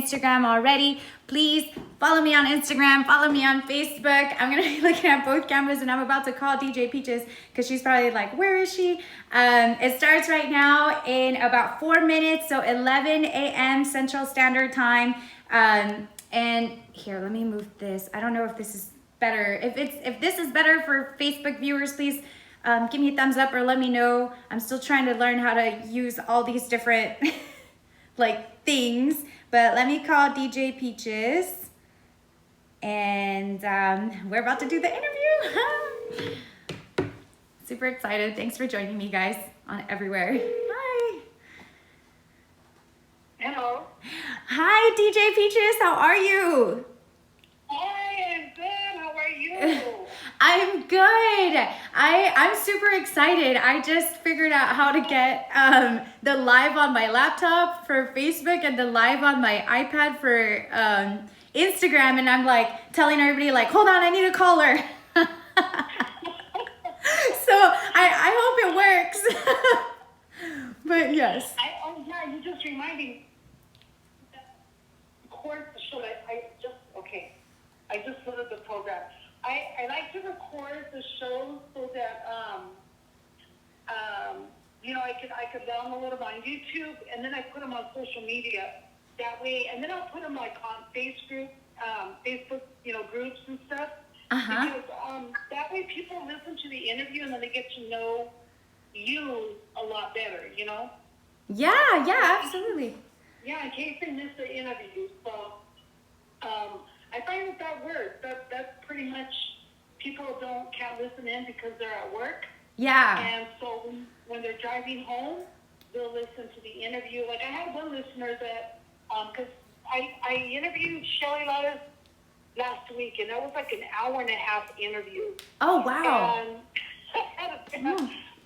Instagram already, please follow me on Instagram, follow me on Facebook. I'm gonna be looking at both cameras, and I'm about to call DJ Peaches because she's probably like, where is she? It starts right now in about 4 minutes, so 11 a.m. Central Standard Time. And here, let me move this. I don't know if this is better. If this is better for Facebook viewers, please give me a thumbs up or let me know. I'm still trying to learn how to use all these different like things. But let me call DJ Peaches, and we're about to do the interview. Super excited. Thanks for joining me, guys, on everywhere. Hi. Hello. Hi, DJ Peaches. How are you? Hi, I'm good. How are you? I'm good. I'm super excited. I just figured out how to get the live on my laptop for Facebook and the live on my iPad for Instagram, and I'm like telling everybody like, hold on, I need a caller. So I hope it works. But yes. Oh yeah, you just reminded me. Record the show. I just looked at the program. I like to record the show so that I could download them on YouTube, and then I put them on social media that way, and then I'll put them like on Facebook, groups and stuff. Because that way people listen to the interview and then they get to know you a lot better, you know? Yeah, absolutely. Yeah, in case they miss the interview. So I find that works. That's pretty much, people can't listen in because they're at work. Yeah. And so when they're driving home, they'll listen to the interview. Like I had one listener that, because I interviewed Shelly Lotus last week, and that was like an hour and a half interview. Oh, wow. And I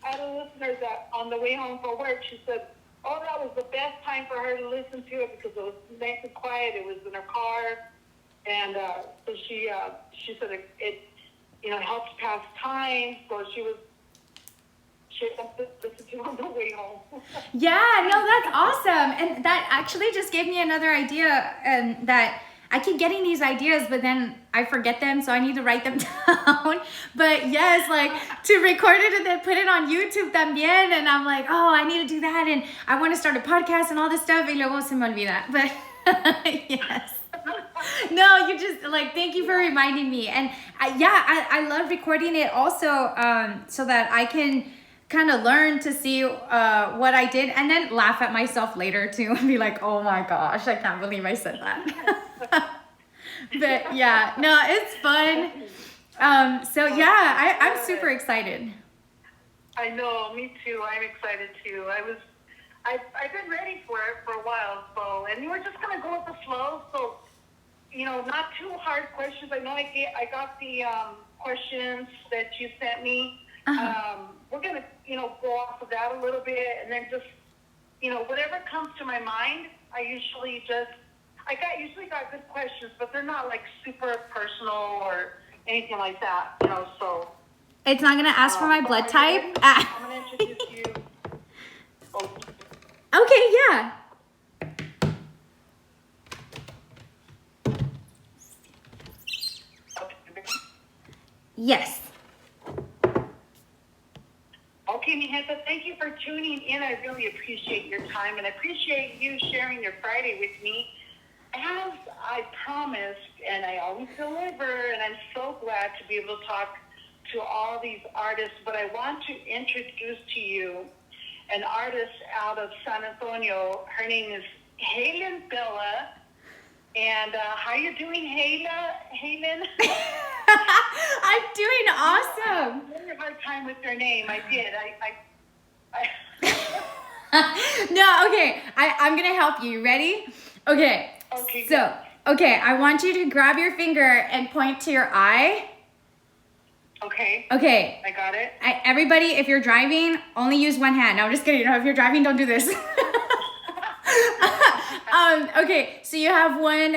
had a listener that on the way home from work, she said, oh, that was the best time for her to listen to it because it was nice and quiet. It was in her car. And so she said it helps pass time. So she listened to it on the way home. Yeah, no, that's awesome. And that actually just gave me another idea, and that I keep getting these ideas, but then I forget them, so I need to write them down. But yes, like to record it and then put it on YouTube también, and I'm like, oh, I need to do that, and I want to start a podcast and all this stuff, y luego se me olvida. But yes. No, you just like, thank you for reminding me. And I love recording it also, so that I can kind of learn to see what I did, and then laugh at myself later too, and be like, oh my gosh, I can't believe I said that. But yeah, no, it's fun. So yeah, I'm super excited. I know, me too. I'm excited too. I've been ready for it for a while, and we're just gonna go with the flow. So, not too hard questions. I know I got the questions that you sent me. We're gonna, go off of that a little bit, and then just, whatever comes to my mind. I usually got good questions, but they're not like super personal or anything like that, So It's not gonna ask for my blood type. I'm gonna introduce you. Okay, yeah. Yes. Okay, Mijeta, thank you for tuning in. I really appreciate your time, and I appreciate you sharing your Friday with me. As I promised, and I always deliver, and I'm so glad to be able to talk to all these artists, but I want to introduce to you an artist out of San Antonio. Her name is Helen Bella. And how you doing, Helen? I'm doing awesome. I had a hard time with your name. I did. No, okay. I'm gonna help you. Ready? Okay. Okay. So, okay, I want you to grab your finger and point to your eye. Okay. Okay. I got it. Everybody, if you're driving, only use one hand. No, I'm just kidding. No, if you're driving, don't do this. Okay, so you have one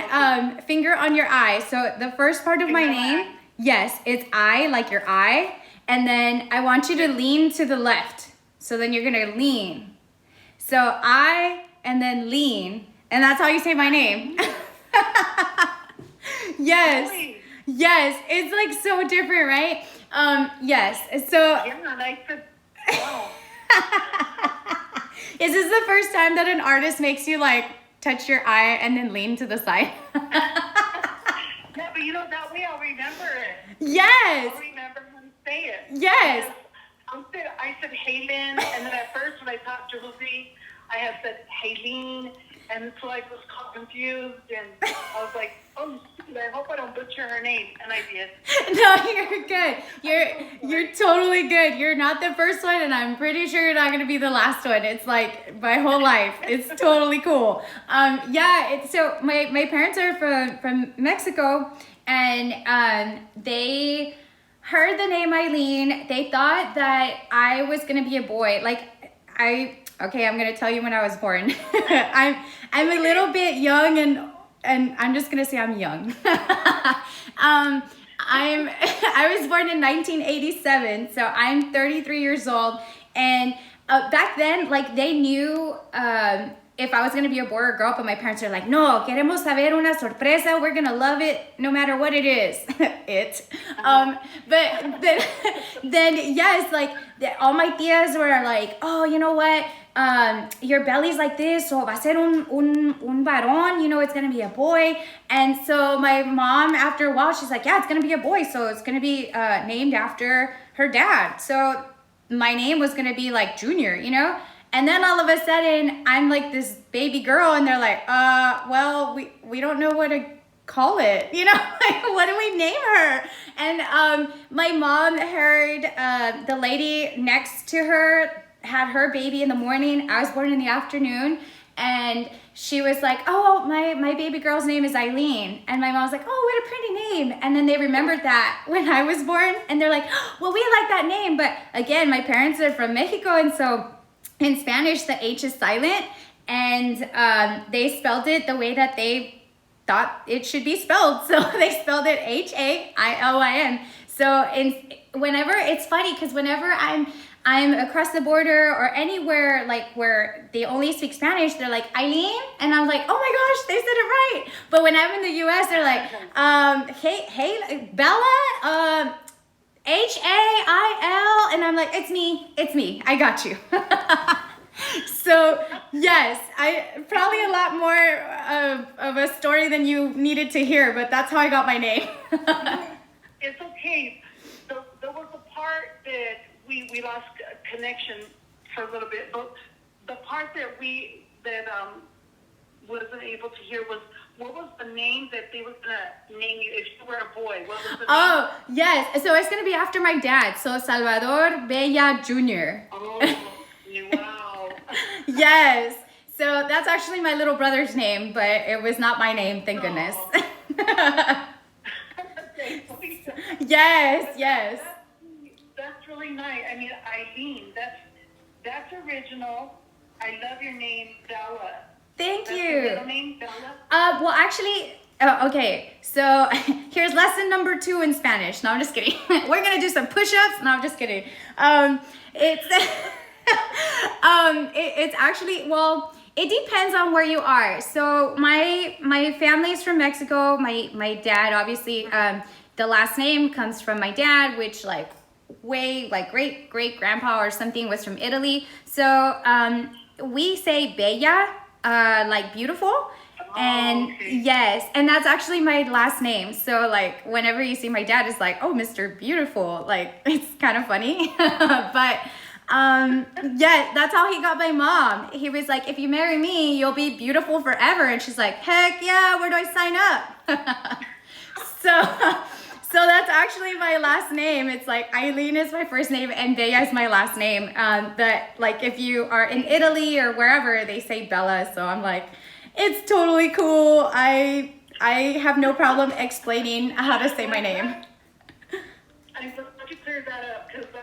finger on your eye. So the first part of my name, yes, it's I, like your eye. And then I want you to lean to the left. So then you're gonna lean. So I, and then lean. And that's how you say my name. Yes. Really? Yes. It's like so different, right? Yes. So Yeah, and I said, wow. is this the first time that an artist makes you like touch your eye and then lean to the side? Yeah, but you know, that way I'll remember it. Yes. I'll remember how to say it. Yes. I said Halen, and then at first when I talked to Lucy, I had said Haleen, and so I was confused, and I was like, oh, shoot, I hope I don't butcher her name, and I did. No, you're good. You're totally good. You're not the first one, and I'm pretty sure you're not gonna be the last one. It's like my whole life. It's totally cool. Yeah. So my parents are from Mexico, and they heard the name Eileen. They thought that I was gonna be a boy. Okay, I'm gonna tell you when I was born. I'm a little bit young, and I'm just gonna say I'm young. I was born in 1987, so I'm 33 years old, and back then, like they knew if I was gonna be a boy or a girl, but my parents are like, no, queremos saber una sorpresa. We're gonna love it no matter what it is. But then yes, like all my tias were like, oh, you know what? Your belly's like this, so va a ser un varón, you know, it's gonna be a boy. And so my mom, after a while, she's like, yeah, it's gonna be a boy, so it's gonna be named after her dad. So my name was gonna be like Junior, you know? And then all of a sudden, I'm like this baby girl, and they're like, well, we don't know what to call it, you know? Like, what do we name her? And my mom heard the lady next to her had her baby in the morning. I was born in the afternoon, and she was like, oh, my baby girl's name is Eileen. And my mom was like, oh, what a pretty name. And then they remembered that when I was born, and they're like, well, we like that name. But again, my parents are from Mexico, and so in Spanish, the H is silent, and they spelled it the way that they thought it should be spelled. So they spelled it Hailin. So whenever, it's funny because whenever I'm across the border or anywhere like where they only speak Spanish, they're like, Eileen? And I'm like, oh my gosh, they said it right. But when I'm in the US, they're like, hey, Bella, Hail, and I'm like, it's me, I got you. So yes, I probably a lot more of a story than you needed to hear, but that's how I got my name. It's okay. There was a part that we lost connection for a little bit, but the part that wasn't able to hear was, what was the name that they was gonna name you if you were a boy? What was the name? Oh, yes. So it's gonna be after my dad. So Salvador Bella Jr. Oh, wow. Yes. So that's actually my little brother's name, but it was not my name, thank goodness. Yes. That's really nice. I mean, Eileen, that's original. I love your name, Bella. Thank That's you. your middle name, Bella? Well, actually, okay. So here's lesson number 2 in Spanish. No, I'm just kidding. We're gonna do some push-ups. No, I'm just kidding. It's actually, well, it depends on where you are. So my family is from Mexico. My dad, obviously, the last name comes from my dad, which like great grandpa or something was from Italy. So we say Bella, like beautiful. And okay. Yes, and that's actually my last name. So like whenever you see my dad, it's like, oh, Mr. Beautiful. Like it's kind of funny. But yeah, that's how he got my mom. He was like, if you marry me, you'll be beautiful forever. And she's like, heck yeah, where do I sign up? So that's actually my last name. It's like Eileen is my first name and Bella is my last name. But like if you are in Italy or wherever, they say Bella. So I'm like, it's totally cool. I have no problem explaining how to say my name. I'm glad you cleared that up because I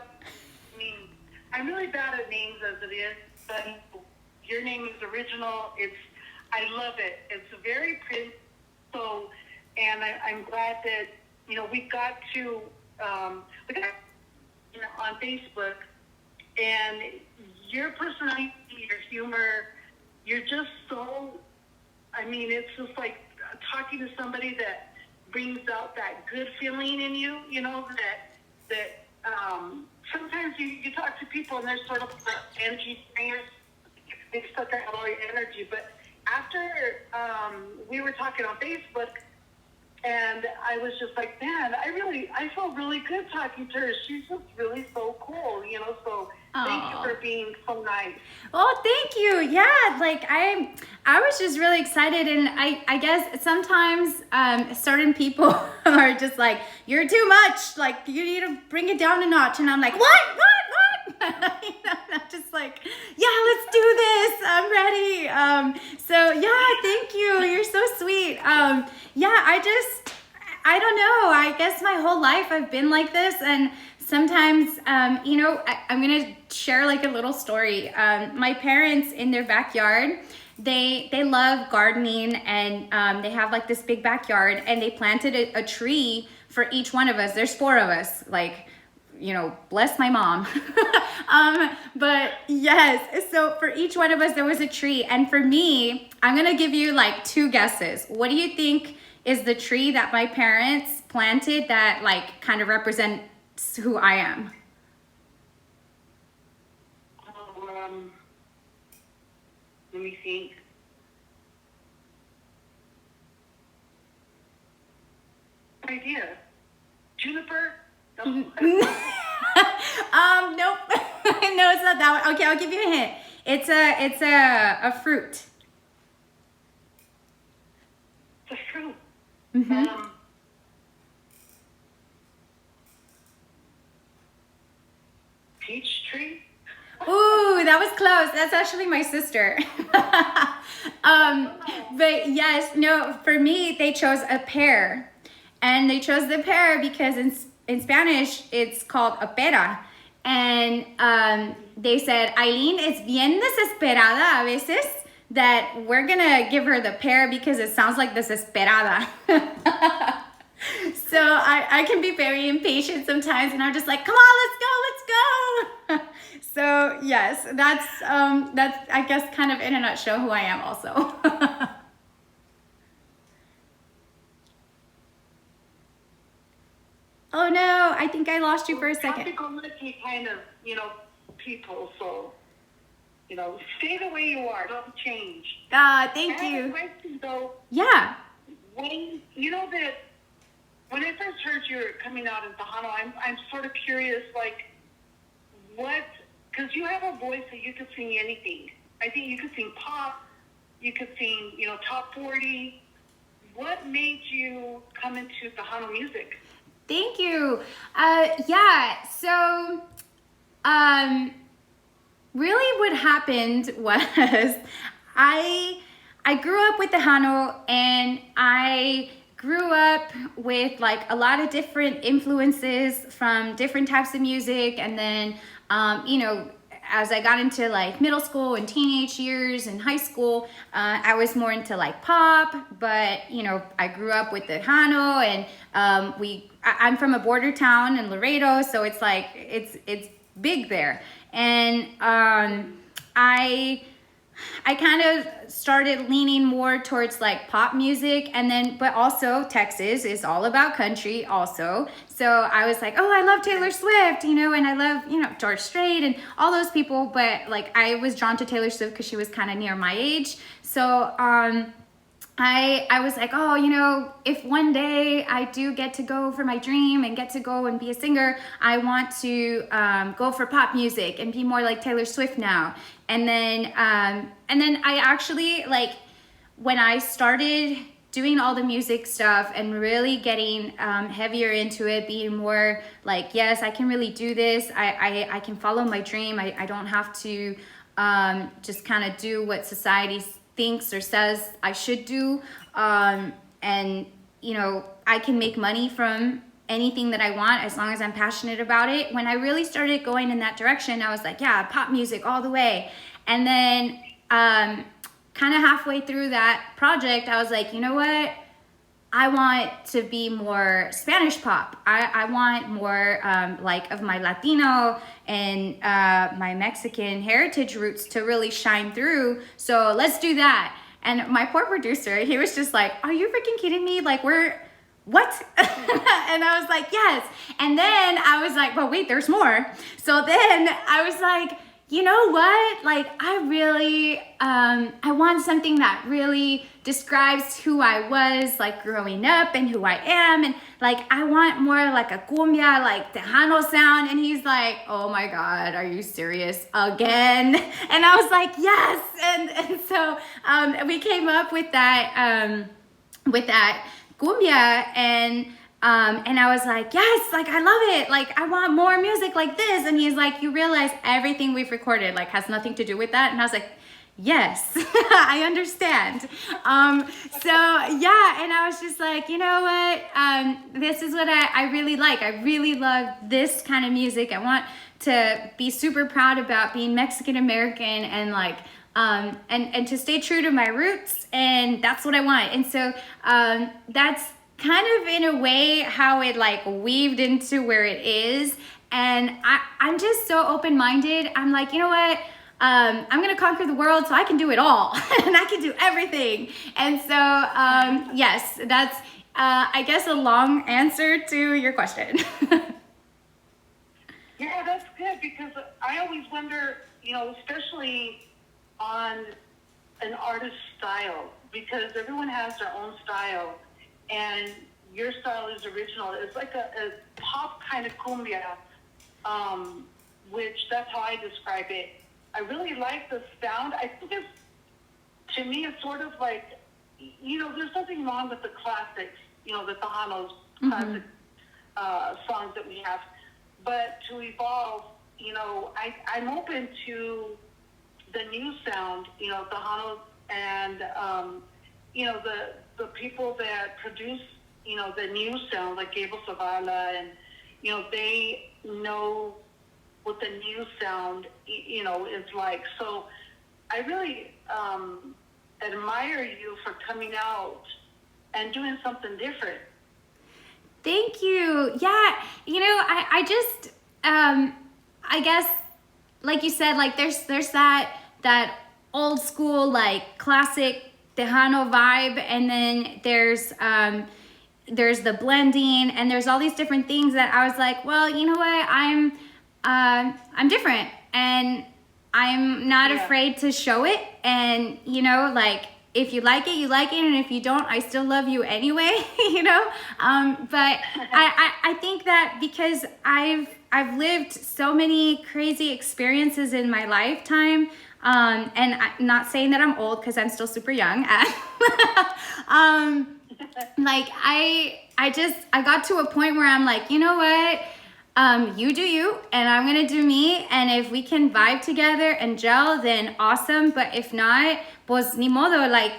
mean, I'm really bad at names as it is, but your name is original. I love it. It's very pretty. So, and I'm glad that, you know, we got on Facebook, and your personality, your humor, you're just so I mean, it's just like talking to somebody that brings out that good feeling in you, you know, sometimes you talk to people and they're sort of energy drainers. They suck out all your energy. But after we were talking on Facebook, and I was just like, man, I feel really good talking to her. She's just really so cool, you know, so thank you for being so nice. Oh, thank you. Yeah, like I was just really excited, and I guess sometimes certain people are just like, you're too much, like you need to bring it down a notch, and I'm like, what? You know, I'm just like, yeah, let's do this. I'm ready. So yeah, thank you. You're so sweet. Yeah, I don't know. I guess my whole life I've been like this, and sometimes, you know, I'm gonna share like a little story. My parents in their backyard, they love gardening, and they have like this big backyard, and they planted a tree for each one of us. There's 4 of us, like, you know, bless my mom. But yes, so for each one of us there was a tree, and for me, I'm gonna give you like 2 guesses. What do you think is the tree that my parents planted that like kind of represents who I am? Let me think. Idea. Juniper? No. Nope. No, it's not that one. Okay, I'll give you a hint. It's a fruit. It's a fruit. Mm-hmm. Peach tree? Ooh, that was close. That's actually my sister. But yes, no, for me, they chose a pear. And they chose the pear because in Spanish, it's called a pera. And they said, Aileen is bien desesperada a veces, that we're gonna give her the pear because it sounds like desesperada. So I can be very impatient sometimes, and I'm just like, come on, let's go. So yes, that's I guess kind of in a nutshell who I am also. Oh no, I think I lost you for a second. Happy-go-lucky kind of, you know, people, so, you know, stay the way you are, don't change. Thank I you. have a question, though. Yeah. When, you know that, when I first heard you were coming out in Tejano, I'm sort of curious, like, what, because you have a voice that you could sing anything. I think you could sing pop, you could sing, you know, top 40. What made you come into Tejano music? Thank you. Yeah, so really what happened was I grew up with Tejano, and I grew up with like a lot of different influences from different types of music, and then you know, as I got into like middle school and teenage years and high school, I was more into like pop, but you know, I grew up with Tejano, and I'm from a border town in Laredo, so it's like it's big there, and I kind of started leaning more towards like pop music, and then but also Texas is all about country also. So I was like, oh, I love Taylor Swift, you know, and I love, you know, George Strait and all those people, but like I was drawn to Taylor Swift because she was kind of near my age. So I was like, oh, you know, if one day I do get to go for my dream and get to go and be a singer, I want to go for pop music and be more like Taylor Swift now. And then I actually, like, when I started doing all the music stuff and really getting heavier into it, being more like, yes, I can really do this. I can follow my dream. I don't have to just kind of do what society thinks or says I should do. And, you know, I can make money from anything that I want as long as I'm passionate about it. When I really started going in that direction, I was like, yeah, pop music all the way. And then kind of halfway through that project, I was like, you know what? I want to be more Spanish pop. I want more like of my Latino and my Mexican heritage roots to really shine through. So let's do that. And my poor producer, he was just like, are you freaking kidding me? Like, what? And I was like, yes. And then I was like, well, wait, there's more. So then I was like, you know what? Like, I really, I want something that really describes who I was, like, growing up and who I am. And, like, I want more like a cumbia, like, Tejano sound. And he's like, oh, my God, are you serious again? And I was like, yes. And so we came up with that cumbia, and I was like, yes, like, I love it. Like, I want more music like this. And he's like, you realize everything we've recorded, like, has nothing to do with that? And I was like, yes, I understand. So yeah, and I was just like, you know what? This is what I really like. I really love this kind of music. I want to be super proud about being Mexican American, and like, and to stay true to my roots, and that's what I want. And so that's kind of in a way how it like weaved into where it is. And I'm just so open-minded. I'm like, you know what? I'm gonna conquer the world, so I can do it all. And I can do everything. And so yes, that's I guess a long answer to your question. Yeah, that's good, because I always wonder, you know, especially on an artist's style, because everyone has their own style, and your style is original. It's like a pop kind of cumbia, which that's how I describe it. I really like the sound. I think to me, it's sort of like, you know, there's nothing wrong with the classics, you know, the Tejano's classic songs that we have. But to evolve, you know, I'm open to the new sound, you know, Tejano, and, you know, the people that produce, you know, the new sound, like Gabriel Zavala, and, you know, they know what the new sound, you know, is like. So I really admire you for coming out and doing something different. Thank you. Yeah, you know, I just, I guess, like you said, like there's that old school, like classic Tejano vibe, and then there's the blending, and there's all these different things that I was like, well, you know what, I'm different, and I'm not afraid to show it. And you know, like, if you like it, you like it, and if you don't, I still love you anyway. You know, but I think that because I've lived so many crazy experiences in my lifetime, and I'm not saying that I'm old, because I'm still super young. Like I got to a point where I'm like, you know what? You do you, and I'm gonna do me, and if we can vibe together and gel, then awesome. But if not, pues ni modo. Like,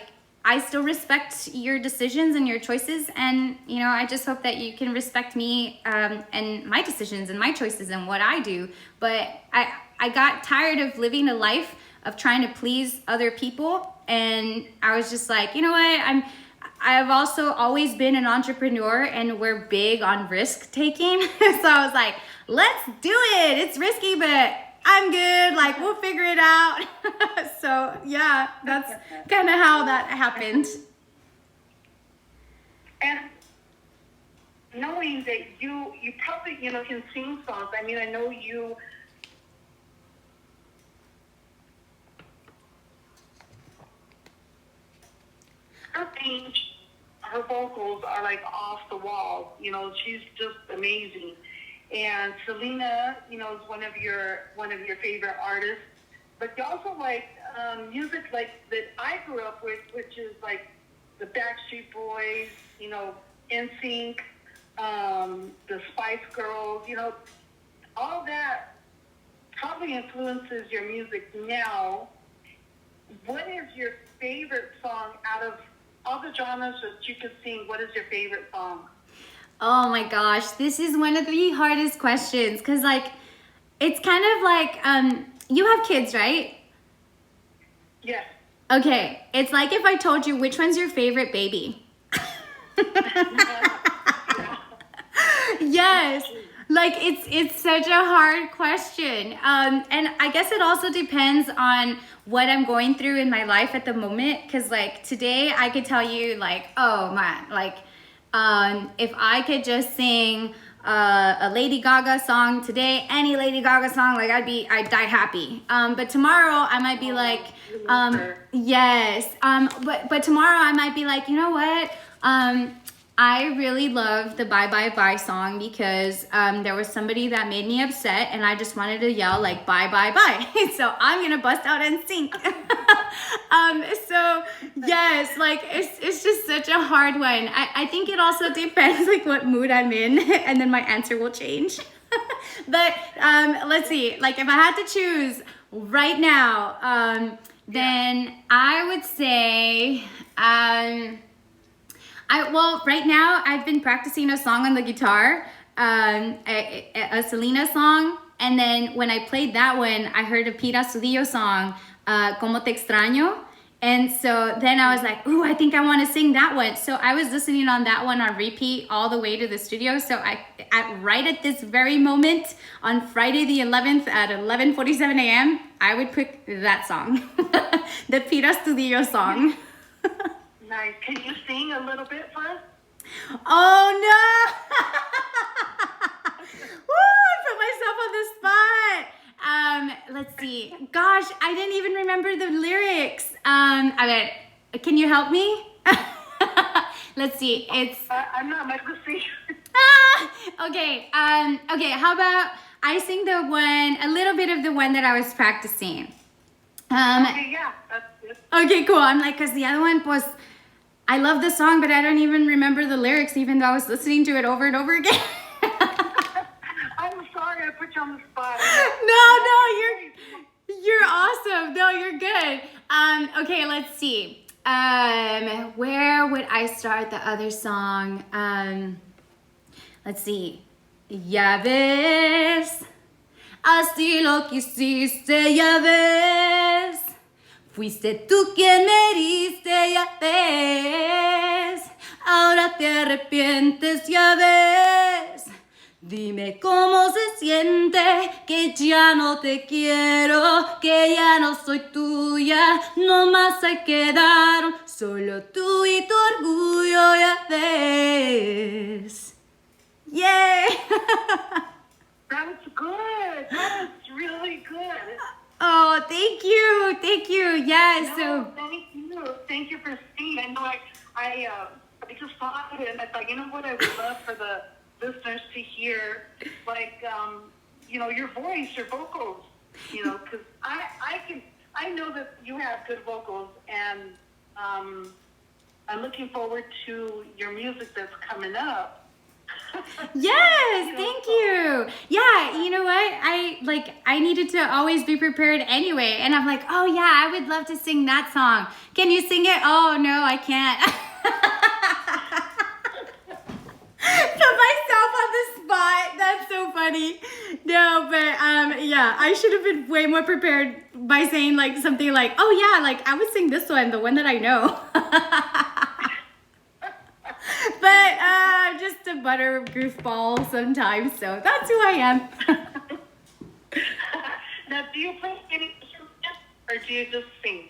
I still respect your decisions and your choices, and you know, I just hope that you can respect me and my decisions and my choices and what I do. But I got tired of living a life of trying to please other people, and I was just like, you know what? I've also always been an entrepreneur, and we're big on risk taking. So I was like, let's do it. It's risky, but I'm good. Like, we'll figure it out. So yeah, that's kind of how that happened. And knowing that you probably, you know, can sing songs. I mean, I know you. Her range, her vocals are like off the wall. You know, she's just amazing. And Selena, you know, is one of your favorite artists. But you also like music like that I grew up with, which is like the Backstreet Boys, you know, NSYNC, the Spice Girls. You know, all that probably influences your music now. What is your favorite song out of all the genres that you could sing? What is your favorite song? Oh my gosh, this is one of the hardest questions, because like, it's kind of like, you have kids, right? Yes. Okay, it's like if I told you, which one's your favorite baby? Yes. Like it's such a hard question. And I guess it also depends on what I'm going through in my life at the moment. Cause like today I could tell you like, oh man, like if I could just sing a Lady Gaga song today, any Lady Gaga song, like I'd die happy. But tomorrow I might be like, yes. But tomorrow I might be like, you know what? I really love the Bye Bye Bye song because there was somebody that made me upset and I just wanted to yell like bye bye bye. So I'm gonna bust out and sing. So yes, like it's just such a hard one. I think it also depends like what mood I'm in and then my answer will change. But let's see, like if I had to choose right now, then I would say well, right now I've been practicing a song on the guitar, a Selena song, and then when I played that one, I heard a Pira Sudillo song, Como Te Extraño, and so then I was like, ooh, I think I want to sing that one. So I was listening on that one on repeat all the way to the studio. So right at this very moment, on Friday the 11th at 11:47 a.m., I would pick that song, the Pira Sudillo song. Nice. Can you sing a little bit for us? Oh no! Woo! I put myself on the spot. Let's see. Gosh, I didn't even remember the lyrics. I mean, can you help me? Let's see. It's. I'm not much of a singer. Okay. Okay. How about I sing a little bit of the one that I was practicing. Okay, yeah, that's good. Okay, cool. I'm like, cause the other one was. I love the song, but I don't even remember the lyrics, even though I was listening to it over and over again. I'm sorry, I put you on the spot. No, you're awesome. No, you're good. Okay, let's see. Where would I start the other song? Let's see. Ya ves, así lo quisiste, ya ves. Fuiste tú quien me heriste, ya ves. Ahora te arrepientes, ya ves. Dime cómo se siente que ya no te quiero, que ya no soy tuya, no más se quedaron solo tú y tu orgullo, ya ves. Yay! That was good. That was really good. Oh, thank you. Yes. No, thank you for singing. I know I just thought of it and I thought, you know what, I would love for the listeners to hear, like, your voice, your vocals, because I know that you have good vocals, and I'm looking forward to your music that's coming up. Yes, thank you. Yeah, you know what? I needed to always be prepared anyway. And I'm like, oh yeah, I would love to sing that song. Can you sing it? Oh no, I can't. Put myself on the spot. That's so funny. No, but yeah, I should have been way more prepared by saying like something like, oh yeah, like I would sing this one, the one that I know. But just a butter goofball sometimes, so that's who I am. Now, do you play any instruments or do you just sing?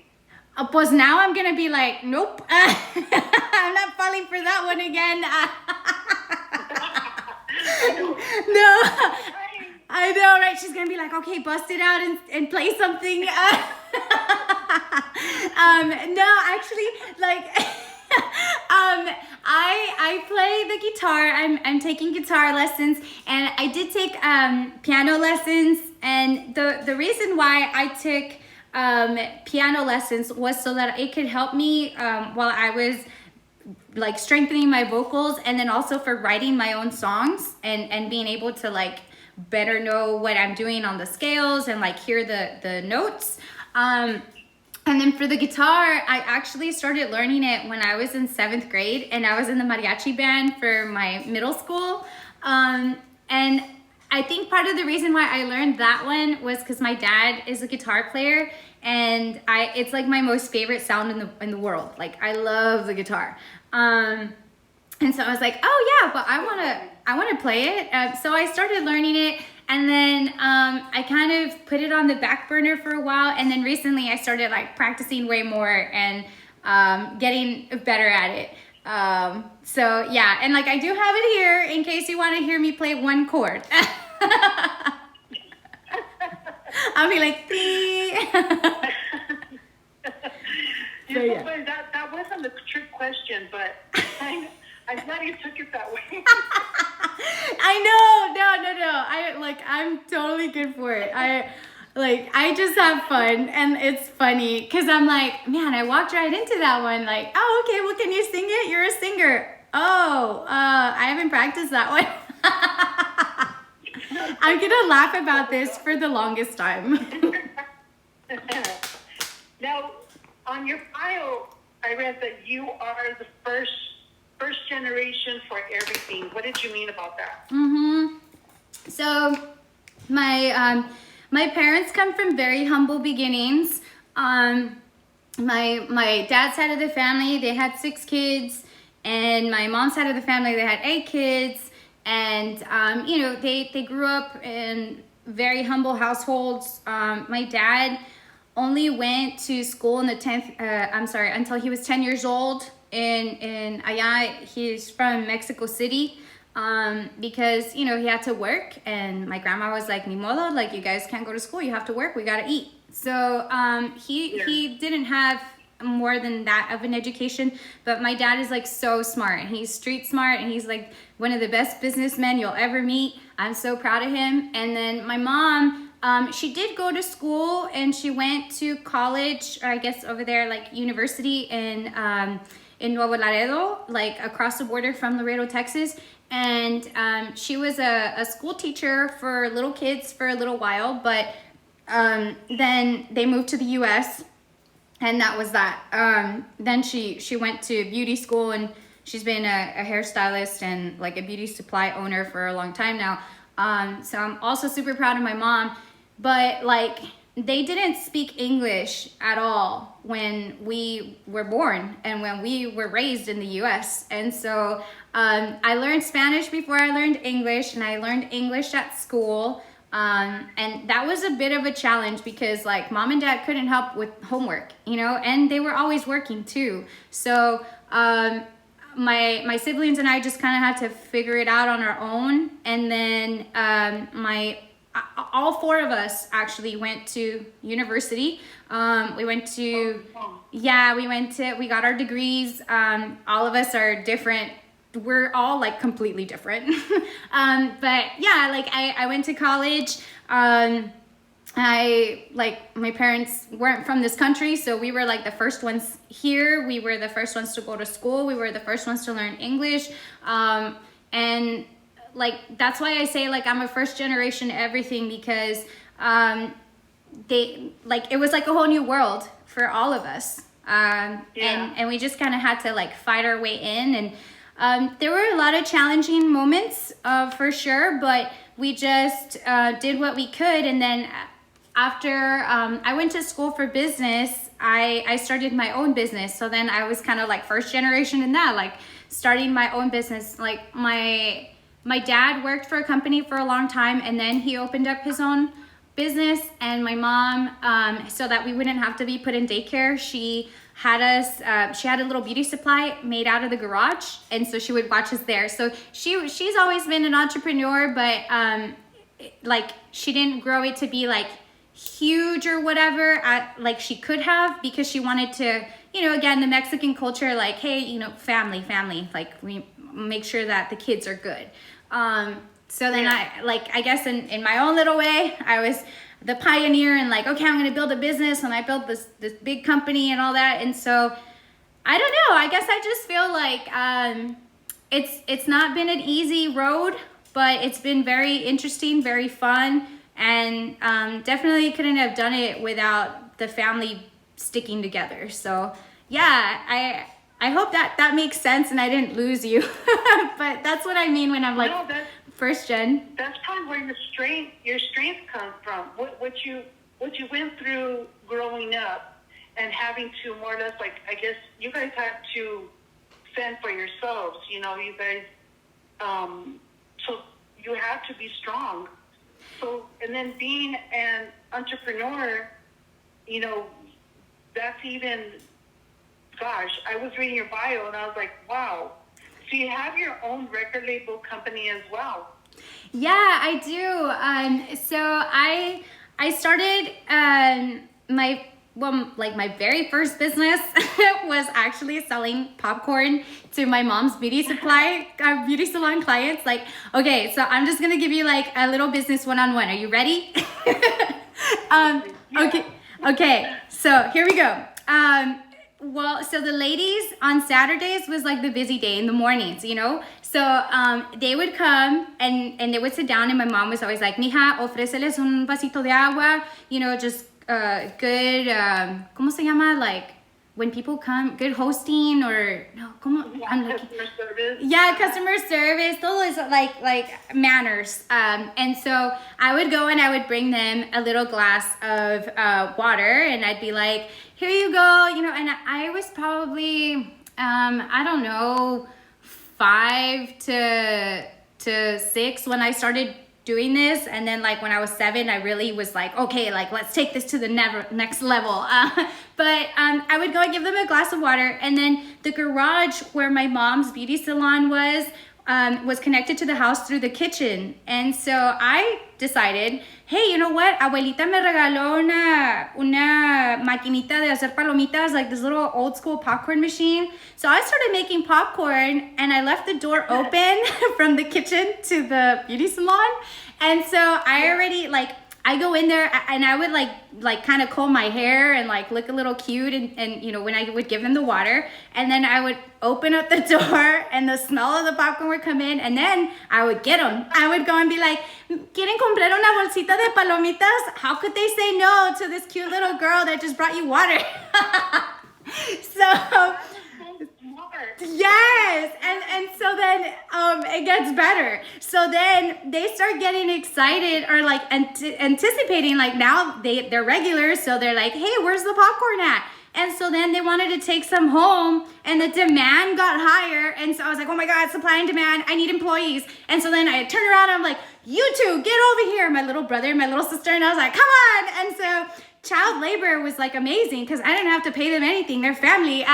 Pues now I'm gonna be like, nope, I'm not falling for that one again. No, I know, right? She's gonna be like, okay, bust it out and play something. No, actually, like. I play the guitar. I'm taking guitar lessons, and I did take piano lessons. And the reason why I took piano lessons was so that it could help me while I was like strengthening my vocals, and then also for writing my own songs and being able to like better know what I'm doing on the scales and like hear the notes. And then for the guitar, I actually started learning it when I was in 7th grade, and I was in the mariachi band for my middle school. And I think part of the reason why I learned that one was because my dad is a guitar player, and it's like my most favorite sound in the world. Like I love the guitar. And And so I was like, oh yeah, but I want to play it. So I started learning it, and then I kind of put it on the back burner for a while, and then recently I started like practicing way more and getting better at it. So yeah, and like I do have it here in case you want to hear me play one chord. I'll be like, So, yeah. That wasn't a trick question, but I'm glad you took it that way. I know, no. I'm totally good for it. I just have fun, and it's funny because I'm like, man, I walked right into that one. Like, oh, okay, well, can you sing it? You're a singer. Oh, I haven't practiced that one. I'm gonna laugh about this for the longest time. Now, on your bio, I read that you are the first generation for everything. What did you mean about that? So, my parents come from very humble beginnings. My dad's side of the family, they had 6 kids, and my mom's side of the family, they had 8 kids. And they grew up in very humble households. My dad only went to school in the 10th. Until he was 10 years old. In allá, he's from Mexico City. Because he had to work, and my grandma was like, ni modo, like you guys can't go to school, you have to work, we gotta eat. So he didn't have more than that of an education, but my dad is like so smart, and he's street smart, and he's like one of the best businessmen you'll ever meet. I'm so proud of him. And then my mom, she did go to school, and she went to college, or I guess over there, like university in Nuevo Laredo, like across the border from Laredo, Texas. And she was a school teacher for little kids for a little while, but then they moved to the U.S., and that was that. Then she went to beauty school, and she's been a hairstylist and like a beauty supply owner for a long time now. So I'm also super proud of my mom, but like they didn't speak English at all when we were born and when we were raised in the U.S. And so I learned Spanish before I learned English, and I learned English at school. And that was a bit of a challenge because like mom and dad couldn't help with homework, and they were always working too. So my siblings and I just kind of had to figure it out on our own. And then all 4 of us actually went to university. We got our degrees. All of us are different. We're all like completely different. But yeah, like I went to college. My parents weren't from this country, so we were like the first ones here. We were the first ones to go to school. We were the first ones to learn English. And like, that's why I say like I'm a first generation everything, because it was like a whole new world for all of us. And we just kind of had to like fight our way in. And there were a lot of challenging moments for sure, but we just did what we could. And then after I went to school for business, I started my own business. So then I was kind of like first generation in that, like starting my own business. Like my dad worked for a company for a long time, and then he opened up his own business. And my mom, so that we wouldn't have to be put in daycare, she had us, she had a little beauty supply made out of the garage, and so she would watch us there. So she's always been an entrepreneur, but like she didn't grow it to be like huge or whatever, like she could have, because she wanted to, again, the Mexican culture, like, hey, family, like we make sure that the kids are good. So then I guess in my own little way, I was the pioneer and like, okay, I'm going to build a business, and I built this big company and all that. And so I don't know, I guess I just feel like it's not been an easy road, but it's been very interesting, very fun, and definitely couldn't have done it without the family sticking together. So yeah, I hope that makes sense and I didn't lose you. But that's what I mean when I'm like, no, first gen. That's probably where your strength comes from. What you went through growing up and having to more or less, like, I guess you guys had to fend for yourselves. You know, you guys, so you have to be strong. So, and then being an entrepreneur, you know, that's even, gosh, I was reading your bio and I was like, wow. So you have your own record label company as well. Yeah, I do. So I started my very first business was actually selling popcorn to my mom's beauty beauty salon clients. Like, okay, so I'm just gonna give you like a little business one-on-one. Are you ready? Okay. So here we go. Well, so the ladies on Saturdays was like the busy day in the mornings, you know? So they would come and they would sit down and my mom was always like, mija, ofréceles un vasito de agua, you know, just good, ¿cómo se llama? Like when people come, good hosting or, no, ¿cómo? Customer service. Yeah, customer service, todo is like manners. And so I would go and I would bring them a little glass of water and I'd be like, here you go, you know, and I was probably, I don't know, 5 to 6 when I started doing this. And then like when I was 7, I really was like, okay, like let's take this to the next level. But I would go and give them a glass of water. And then the garage where my mom's beauty salon was connected to the house through the kitchen. And so I decided, hey, you know what? Abuelita me regaló una maquinita de hacer palomitas, like this little old school popcorn machine. So I started making popcorn and I left the door open from the kitchen to the beauty salon. And so I already I go in there and I would like kind of comb my hair and like look a little cute and you know when I would give them the water and then I would open up the door and the smell of the popcorn would come in and then I would get them. I would go and be like, ¿Quieren comprar una bolsita de palomitas? How could they say no to this cute little girl that just brought you water? So yes, and so then it gets better. So then they start getting excited or like anticipating, like now they're regulars, so they're like, hey, where's the popcorn at? And so then they wanted to take some home and the demand got higher. And so I was like, oh my God, supply and demand, I need employees. And so then I turned around and I'm like, you two, get over here. My little brother, my little sister, and I was like, come on. And so child labor was like amazing because I didn't have to pay them anything. They're family.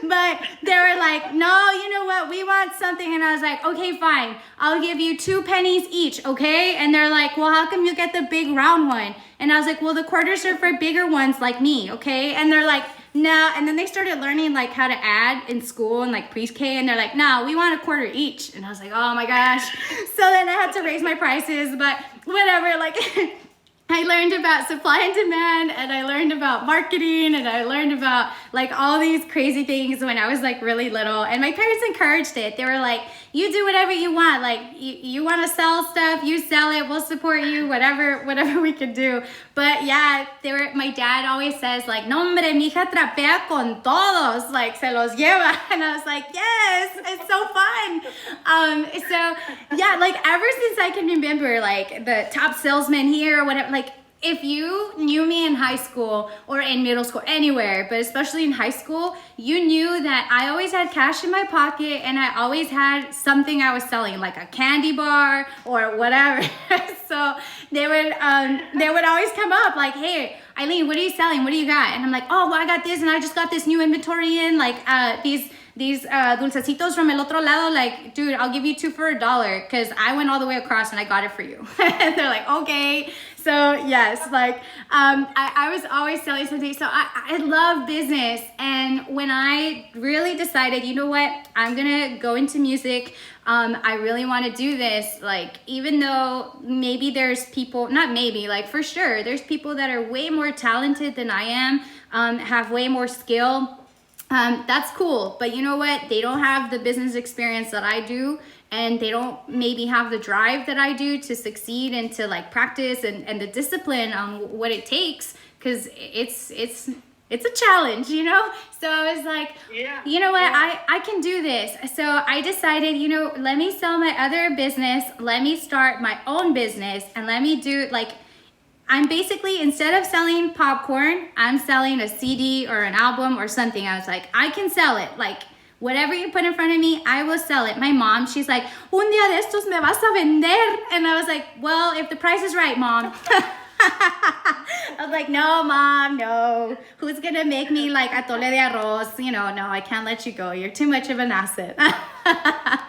But they were like, no, you know what? We want something. And I was like, okay, fine. I'll give you 2 pennies each, okay? And they're like, well, how come you get the big round one? And I was like, well, the quarters are for bigger ones like me, okay? And they're like, no. And then they started learning like how to add in school and like pre-K. And they're like, no, we want a quarter each. And I was like, oh my gosh. So then I had to raise my prices, but whatever, like... I learned about supply and demand and I learned about marketing and I learned about like all these crazy things when I was like really little and my parents encouraged it. They were like, you do whatever you want. Like you want to sell stuff, you sell it, we'll support you, whatever we could do. But yeah, my dad always says like, no hombre, mija trapea con todos, like se los lleva. And I was like, yes, it's so fun. So yeah, like ever since I can remember like the top salesman here or whatever, like if you knew me in high school or in middle school, anywhere, but especially in high school, you knew that I always had cash in my pocket and I always had something I was selling, like a candy bar or whatever. So they would always come up like, hey, Eileen, what are you selling? What do you got? And I'm like, oh, well, I got this and I just got this new inventory in, like these dulcecitos from el otro lado, like, dude, I'll give you 2 for $1 because I went all the way across and I got it for you. And they're like, okay. So yes, like I was always selling something. So I love business. And when I really decided, you know what, I'm gonna go into music, I really want to do this, like even though maybe there's people, not maybe, like for sure, there's people that are way more talented than I am, have way more skill. That's cool, but you know what? They don't have the business experience that I do, and they don't maybe have the drive that I do to succeed and to like practice and the discipline on what it takes, because it's a challenge, you know? So I was like, yeah, you know what? Yeah. I can do this. So I decided, you know, let me sell my other business, let me start my own business, and let me do like, I'm basically, instead of selling popcorn, I'm selling a CD or an album or something. I was like, I can sell it. Like, whatever you put in front of me, I will sell it. My mom, she's like, un día de estos me vas a vender. And I was like, well, if the price is right, Mom. I was like, no, Mom, no. Who's going to make me like atole de arroz? You know, no, I can't let you go. You're too much of an asset. But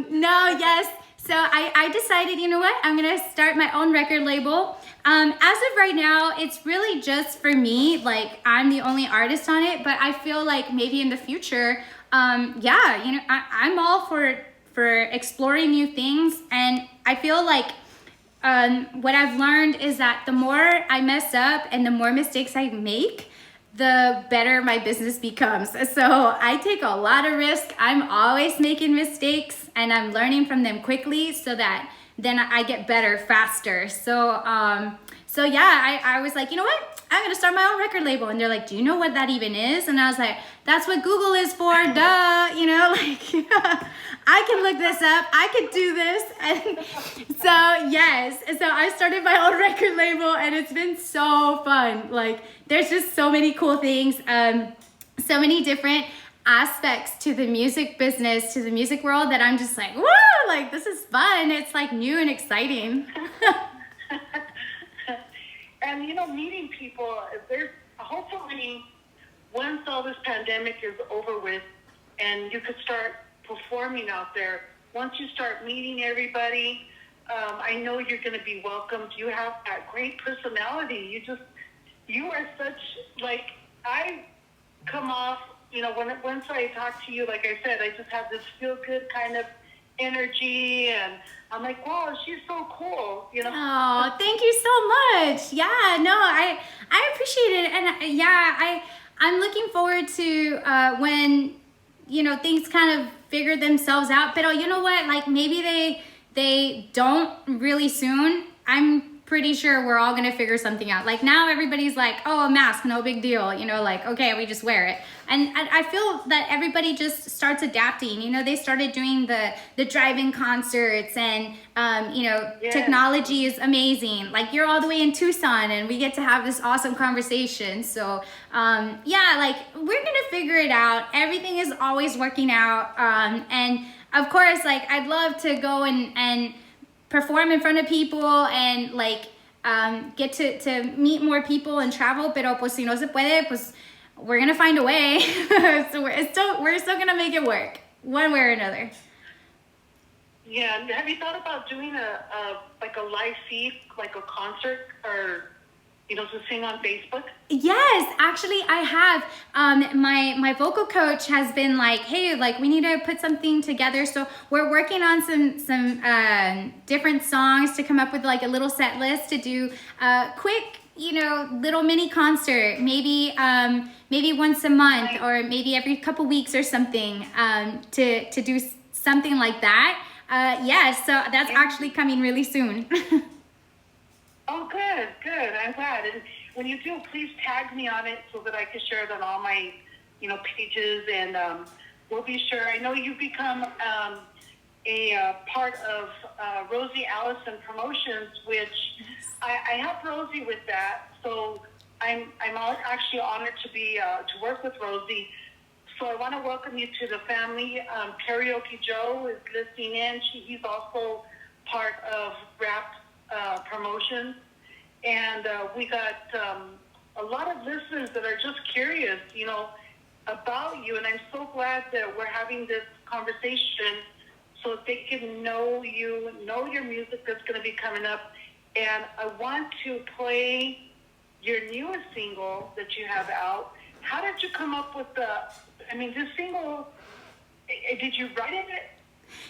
no, yes. So I decided, you know what? I'm going to start my own record label. As of right now, it's really just for me. Like, I'm the only artist on it, but I feel like maybe in the future, yeah, you know, I'm all for exploring new things. And I feel like what I've learned is that the more I mess up and the more mistakes I make, the better my business becomes. So I take a lot of risk. I'm always making mistakes and I'm learning from them quickly so that then I get better faster. So yeah, I was like, you know what? I'm gonna start my own record label. And they're like, do you know what that even is? And I was like, that's what Google is for, duh. You know, like, I can look this up. I could do this. And so yes, so I started my own record label and it's been so fun. Like, there's just so many cool things, so many different aspects to the music business, to the music world that I'm just like, woo, like this is fun. It's like new and exciting. And, you know, meeting people, there's hopefully once all this pandemic is over with and you could start performing out there, once you start meeting everybody, I know you're going to be welcomed. You have that great personality. You are such, like, I come off, you know, once I talk to you, like I said, I just have this feel-good kind of energy, and I'm like, wow, she's so cool, you know. Oh, thank you so much. Yeah, no, I appreciate it, and yeah, I'm looking forward to when, you know, things kind of figure themselves out. But you know what? Like, maybe they don't really soon. I'm pretty sure we're all gonna figure something out. Like, now everybody's like, oh, a mask, no big deal. You know, like, okay, we just wear it. And I feel that everybody just starts adapting. You know, they started doing the drive-in concerts, and you know, yeah. Technology is amazing. Like, you're all the way in Tucson and we get to have this awesome conversation. So yeah, like, we're gonna figure it out. Everything is always working out. And of course, like, I'd love to go and perform in front of people and like get to meet more people and travel, pero pues si no se puede, pues we're gonna find a way. So we're still gonna make it work one way or another. Yeah, have you thought about doing a live feed, like a concert, or, you know, to sing on Facebook? Yes, actually I have. My vocal coach has been like, hey, like, we need to put something together. So we're working on some different songs to come up with like a little set list to do a quick, you know, little mini concert, maybe once a month, right, or maybe every couple weeks or something, to do something like that. Yeah, so that's actually coming really soon. Oh, good. I'm glad. And when you do, please tag me on it so that I can share it on all my, you know, pages, and we'll be sure. I know you've become a part of Rosie Allison Promotions, which I help Rosie with that. So I'm actually honored to be to work with Rosie. So I want to welcome you to the family. Karaoke Joe is listening in. He's also part of Rap Promotions, and we got a lot of listeners that are just curious, you know, about you, and I'm so glad that we're having this conversation so that they can know you, know your music that's going to be coming up. And I want to play your newest single that you have out. How did you come up with this single, did you write it?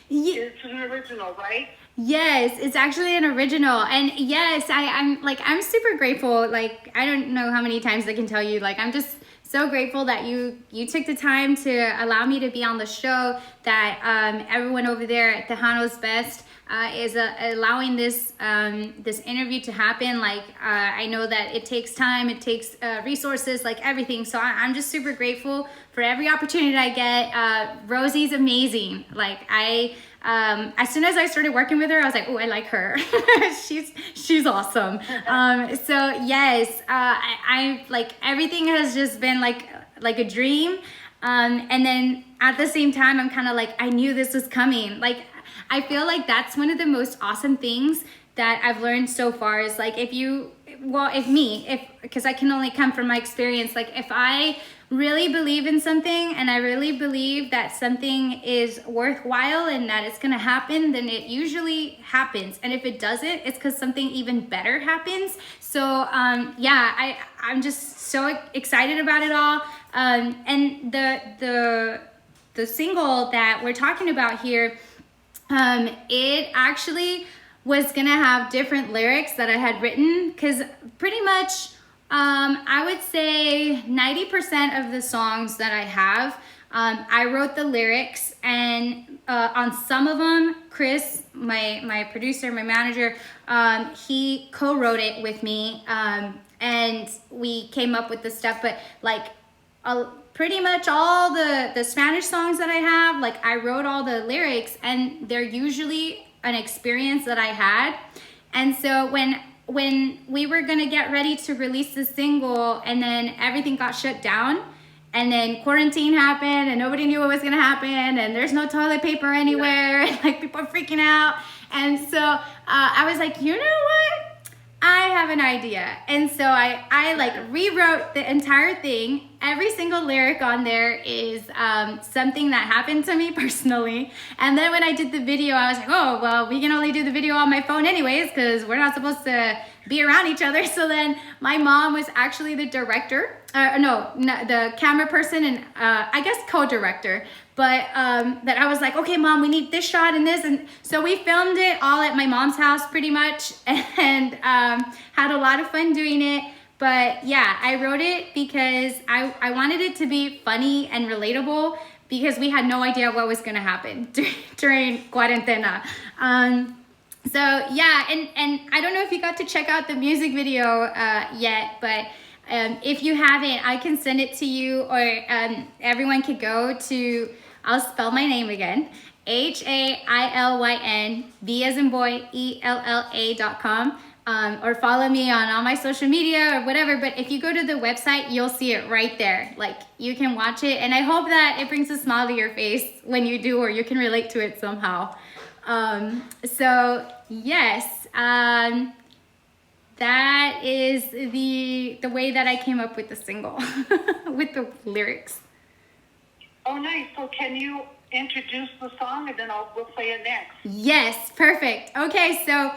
Yeah. It's an original, right? Yes, it's actually an original. And yes, I'm super grateful. Like, I don't know how many times I can tell you, like, I'm just so grateful that you took the time to allow me to be on the show, that everyone over there at Tejano's Best is allowing this interview to happen. Like, I know that it takes time, it takes resources, like everything. So I'm just super grateful for every opportunity I get. Rosie's amazing. Like, as soon as I started working with her, I was like, oh, I like her. she's awesome. So yes, I like, everything has just been like a dream. And then at the same time, I'm kind of like, I knew this was coming. Like, I feel like that's one of the most awesome things that I've learned so far is like, because I can only come from my experience, like if I really believe in something and I really believe that something is worthwhile and that it's gonna happen, then it usually happens. And if it doesn't, it's because something even better happens. So yeah, I'm just so excited about it all. And the single that we're talking about here, it actually was gonna have different lyrics that I had written, because pretty much I would say 90% of the songs that I have, I wrote the lyrics, and on some of them, Chris, my producer, my manager, he co-wrote it with me, and we came up with the stuff. But like pretty much all the Spanish songs that I have, like I wrote all the lyrics, and they're usually an experience that I had. And so when we were gonna get ready to release the single, and then everything got shut down, and then quarantine happened, and nobody knew what was gonna happen, and there's no toilet paper anywhere, and like people are freaking out. And so I was like, you know what? I have an idea. And so I like rewrote the entire thing. Every single lyric on there is something that happened to me personally. And then when I did the video, I was like, oh, well, we can only do the video on my phone anyways, because we're not supposed to be around each other. So then my mom was actually the director, the camera person, and I guess co-director. But that I was like, okay, Mom, we need this shot and this. And so we filmed it all at my mom's house pretty much, and had a lot of fun doing it. But yeah, I wrote it because I wanted it to be funny and relatable, because we had no idea what was gonna happen during cuarentena. So yeah, and I don't know if you got to check out the music video yet, but if you haven't, I can send it to you, or everyone could go to, I'll spell my name again, HAILYN, B as in boy, ELLA.com, or follow me on all my social media or whatever. But if you go to the website, you'll see it right there. Like, you can watch it, and I hope that it brings a smile to your face when you do, or you can relate to it somehow. So yes, that is the way that I came up with the single with the lyrics. Oh, nice. So can you introduce the song, and then we'll play it next? Yes, perfect. Okay, so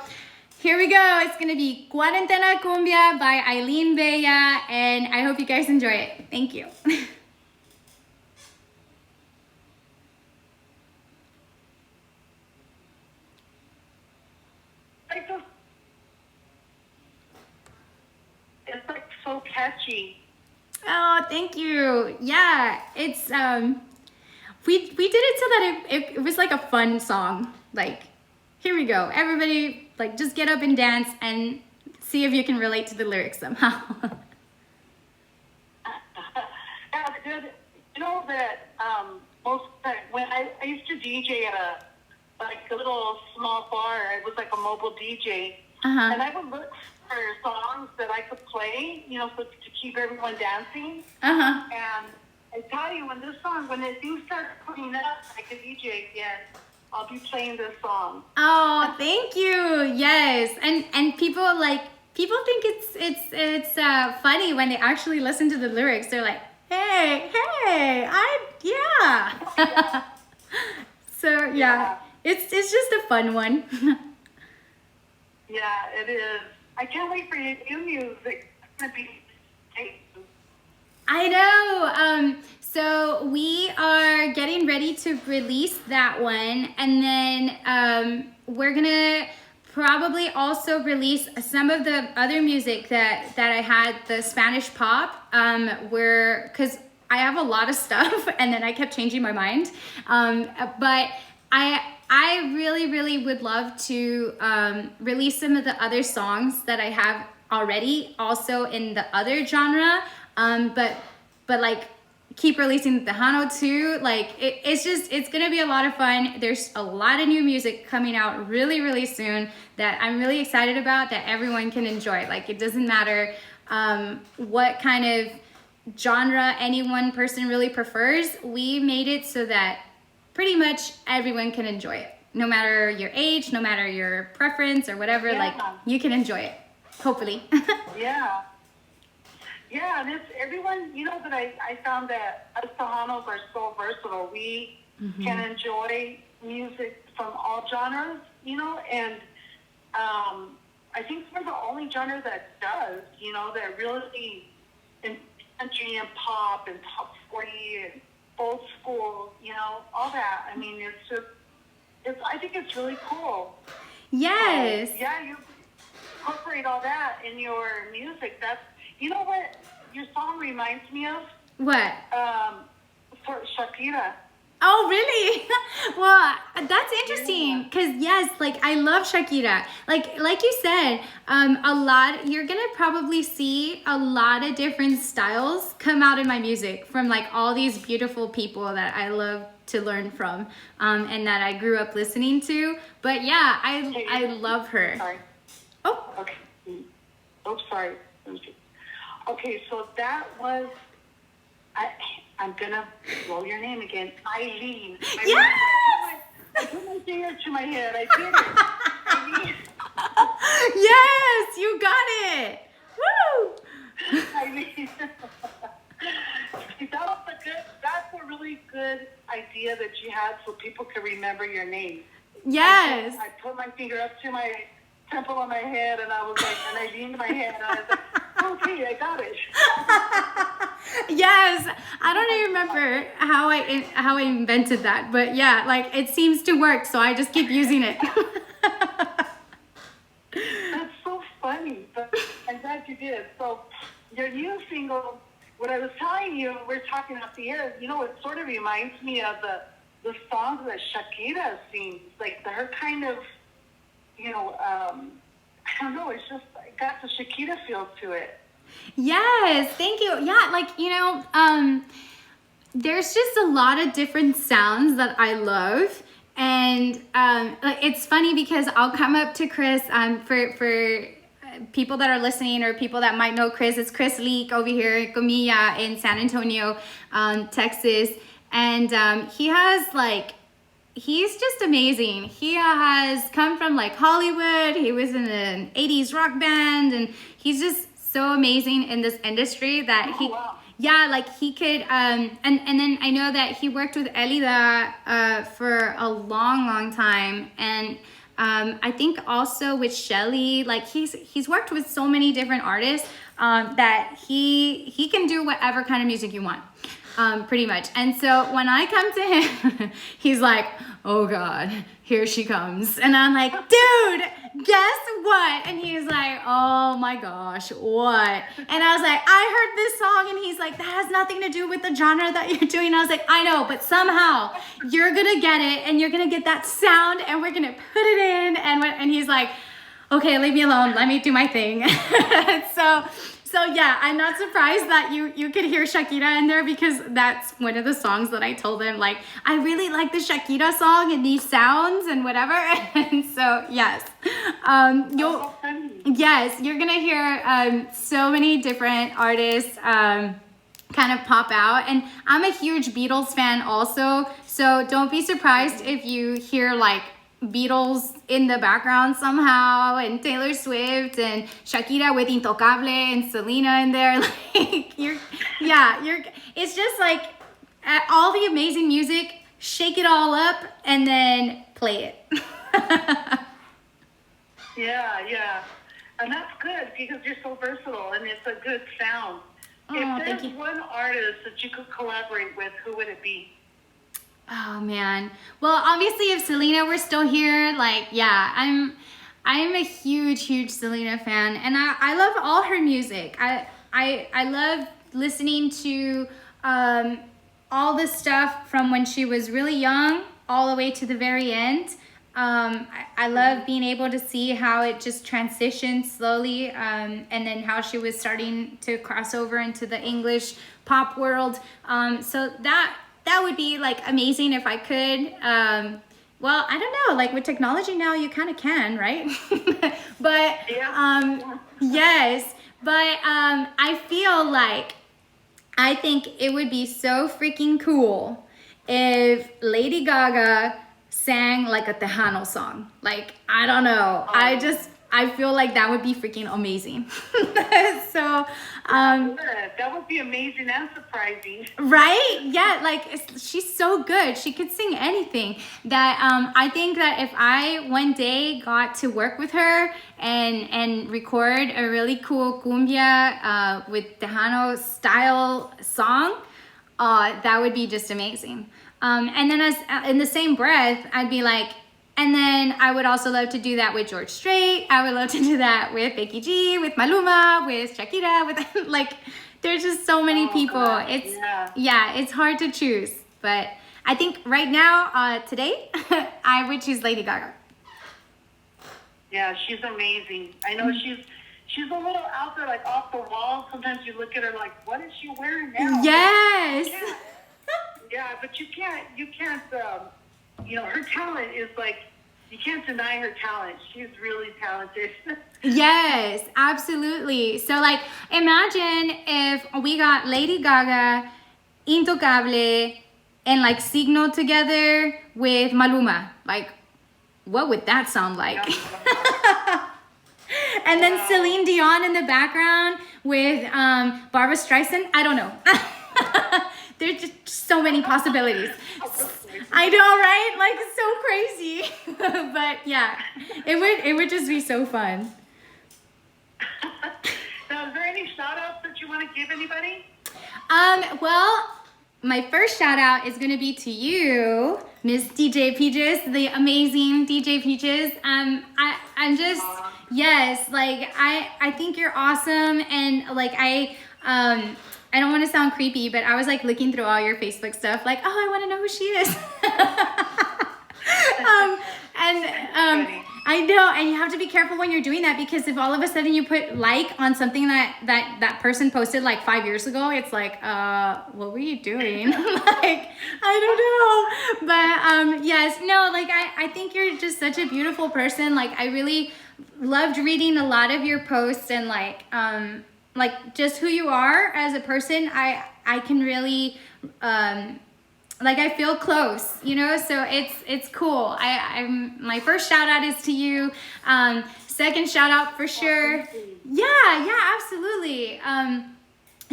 here we go. It's gonna be Cuarentena Cumbia by Aileen Bella, and I hope you guys enjoy it. Thank you. It's like so catchy. Oh, thank you. Yeah, it's we did it so that it was like a fun song. Like, here we go. Everybody, like, just get up and dance and see if you can relate to the lyrics somehow. That's good. You know that most of the time, when I used to DJ at a little small bar, it was like a mobile DJ, and I would look for songs that I could play, so to keep everyone dancing. And I tell you, when you start putting up like a DJ again, I'll be playing this song. Oh, thank you. Yes, and people think it's funny when they actually listen to the lyrics. They're like, hey, yeah. So yeah, it's just a fun one. Yeah, it is. I can't wait for your new music. It's gonna be great. I know. So we are getting ready to release that one, and then we're gonna probably also release some of the other music that I had, the Spanish pop, because I have a lot of stuff, and then I kept changing my mind. But I really would love to release some of the other songs that I have already, also in the other genre. But like, keep releasing Tejano too. Like, it's gonna be a lot of fun. There's a lot of new music coming out really soon that I'm really excited about, that everyone can enjoy. Like, it doesn't matter what kind of genre any one person really prefers. We made it so that pretty much everyone can enjoy it. No matter your age, no matter your preference or whatever, Yeah. like you can enjoy it. Hopefully. Yeah. Yeah, and it's everyone, that I found that us Tejanos are so versatile. We can enjoy music from all genres, and I think we're the only genre that does, that really in country and pop and top 40 and old school, all that. I mean, I think it's really cool. Yes. Yeah, you incorporate all that in your music. That's, you know what your song reminds me of? What? For Shakira. Oh, really? Well, that's interesting because yes, like I love Shakira. Like you said, you're gonna probably see a lot of different styles come out in my music from like all these beautiful people that I love to learn from, and that I grew up listening to. But yeah, I love her. Sorry. Oh. Okay. Oh, sorry. Okay, so that was. I'm gonna roll your name again, Eileen. Yes! I put my finger to my head. I did it. Eileen. Yes, you got it. Woo! Eileen. That's a really good idea that you had, so people can remember your name. Yes. I put my finger up to my temple on my head, and I was like, and I leaned my head, and I was like, okay, I got it. Yes, I don't even remember how I invented that, but yeah, like it seems to work, so I just keep using it. That's so funny, but I'm glad you did. So your new single, what I was telling you, we're talking off the air, it sort of reminds me of the songs that Shakira sings, like her kind of, I don't know, it's just it got the Shakira feel to it. Yes, thank you. Yeah, there's just a lot of different sounds that I love. And it's funny because I'll come up to Chris for people that are listening or people that might know Chris. It's Chris Leake over here in Comilla in San Antonio, Texas. And he's just amazing. He has come from like Hollywood. He was in an 80s rock band, and he's just so amazing in this industry that he could and then I know that he worked with Elida for a long time, and I think also with Shelly, like he's worked with so many different artists that he can do whatever kind of music you want, pretty much. And so when I come to him, he's like, oh God, here she comes. And I'm like, dude, guess what? And he's like, oh my gosh, what? And I was like, I heard this song. And he's like, that has nothing to do with the genre that you're doing. I was like, I know, but somehow you're gonna get it, and you're gonna get that sound, and we're gonna put it in. And he's like, okay, leave me alone, let me do my thing. So yeah, I'm not surprised that you could hear Shakira in there, because that's one of the songs that I told him, like, I really like the Shakira song and these sounds and whatever. And so yes, you're gonna hear so many different artists kind of pop out. And I'm a huge Beatles fan also, so don't be surprised if you hear like Beatles in the background somehow, and Taylor Swift and Shakira with Intocable and Selena in there. Like it's just like all the amazing music, shake it all up and then play it. Yeah. And that's good because you're so versatile and it's a good sound. If there's one artist that you could collaborate with, who would it be? Oh man. Well, obviously if Selena were still here, like, yeah, I'm a huge Selena fan, and I love all her music. I love listening to all the stuff from when she was really young all the way to the very end. I love being able to see how it just transitioned slowly, and then how she was starting to cross over into the English pop world. So that would be like amazing if I could. Well, I don't know, like with technology now you kind of can, right? But yes, but I feel like I think it would be so freaking cool if Lady Gaga sang like a Tejano song. Like, I don't know. I feel like that would be freaking amazing. So, That would be amazing and surprising. right? Yeah, like she's so good. She could sing anything. That I think that if I one day got to work with her and record a really cool cumbia with Tejano style song, that would be just amazing. And then as in the same breath, I'd be like, and then I would also love to do that with George Strait. I would love to do that with Becky G, with Maluma, with Shakira, with like, there's just so many people. God. It's it's hard to choose. But I think right now, today, I would choose Lady Gaga. Yeah, she's amazing. I know she's a little out there, like off the wall. Sometimes you look at her like, what is she wearing now? Yes. Yeah, but you can't. Her talent is like, you can't deny her talent. She's really talented. Yes, absolutely. So like, imagine if we got Lady Gaga, Intocable, and like Signo together with Maluma. Like, what would that sound like? And then Celine Dion in the background with Barbara Streisand. I don't know. There's just so many possibilities. I know, right? Like, it's so crazy. But yeah, it would just be so fun. Now, is there any shout outs that you want to give anybody? Well, my first shout out is gonna be to you, Miss DJ Peaches, the amazing DJ Peaches. I'm just yes, like I think you're awesome, and like I don't want to sound creepy, but I was like looking through all your Facebook stuff, like, oh, I want to know who she is. I know, and you have to be careful when you're doing that, because if all of a sudden you put like on something that person posted like 5 years ago, it's like, what were you doing? Like, I don't know. But yes, no, like I think you're just such a beautiful person. Like, I really loved reading a lot of your posts, and like just who you are as a person. I can really like, I feel close, you know, so it's cool. I'm my first shout out is to you. Second shout out for sure. Yeah, absolutely.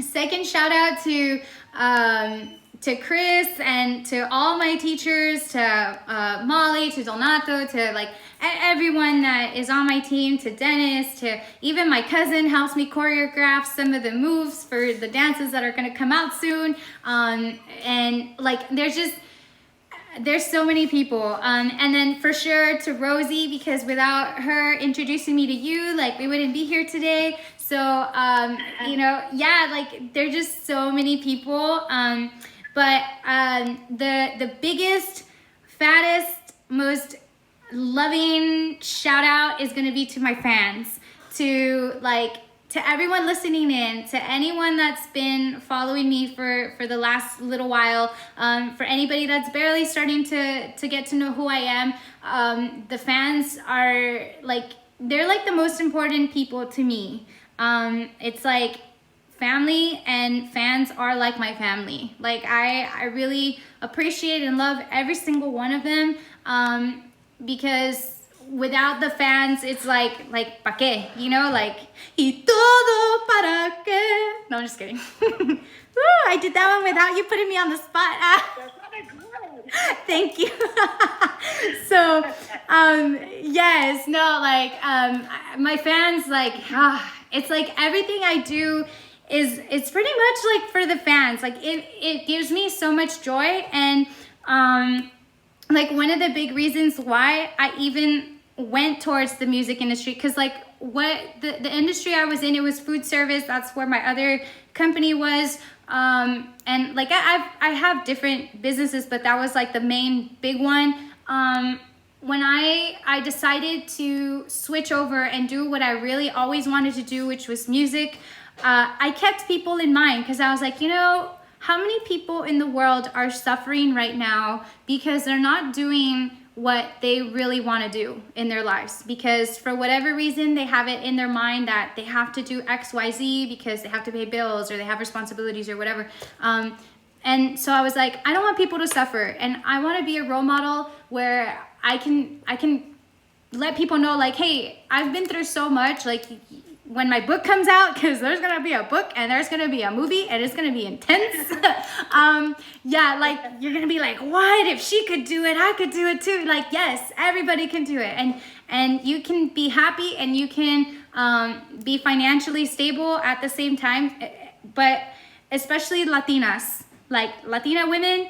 Second shout out to Chris and to all my teachers, to Molly, to Donato, to like everyone that is on my team, to Dennis, to even my cousin helps me choreograph some of the moves for the dances that are going to come out soon. And like, there's so many people. And then for sure to Rosie, because without her introducing me to you, like, we wouldn't be here today. So, like, there's just so many people. But the biggest, fattest, most loving shout out is going to be to my fans, to everyone listening in, to anyone that's been following me for the last little while, for anybody that's barely starting to get to know who I am. The fans are like, they're like the most important people to me. It's like family, and fans are like my family. Like, I really appreciate and love every single one of them. Because without the fans, it's like pa qué, you know, like, y todo para qué. No, I'm just kidding. Ooh, I did that one without you putting me on the spot. Thank you. So, yes, no, like, my fans, like, it's like everything I do it's pretty much like for the fans. Like, it gives me so much joy, and like, one of the big reasons why I even went towards the music industry, because like, what the industry I was in, it was food service. That's where my other company was. And like, I have different businesses, but that was like the main big one. When I decided to switch over and do what I really always wanted to do, which was music, I kept people in mind, because I was like, you know, how many people in the world are suffering right now because they're not doing what they really want to do in their lives, because for whatever reason they have it in their mind that they have to do XYZ because they have to pay bills or they have responsibilities or whatever. And so I was like, I don't want people to suffer, and I want to be a role model where I can let people know, like, hey, I've been through so much. Like, when my book comes out, because there's gonna be a book and there's gonna be a movie and it's gonna be intense. Yeah, like, you're gonna be like, what? If she could do it, I could do it too. Like, yes, everybody can do it, and you can be happy and you can be financially stable at the same time. But especially Latinas, like Latina women,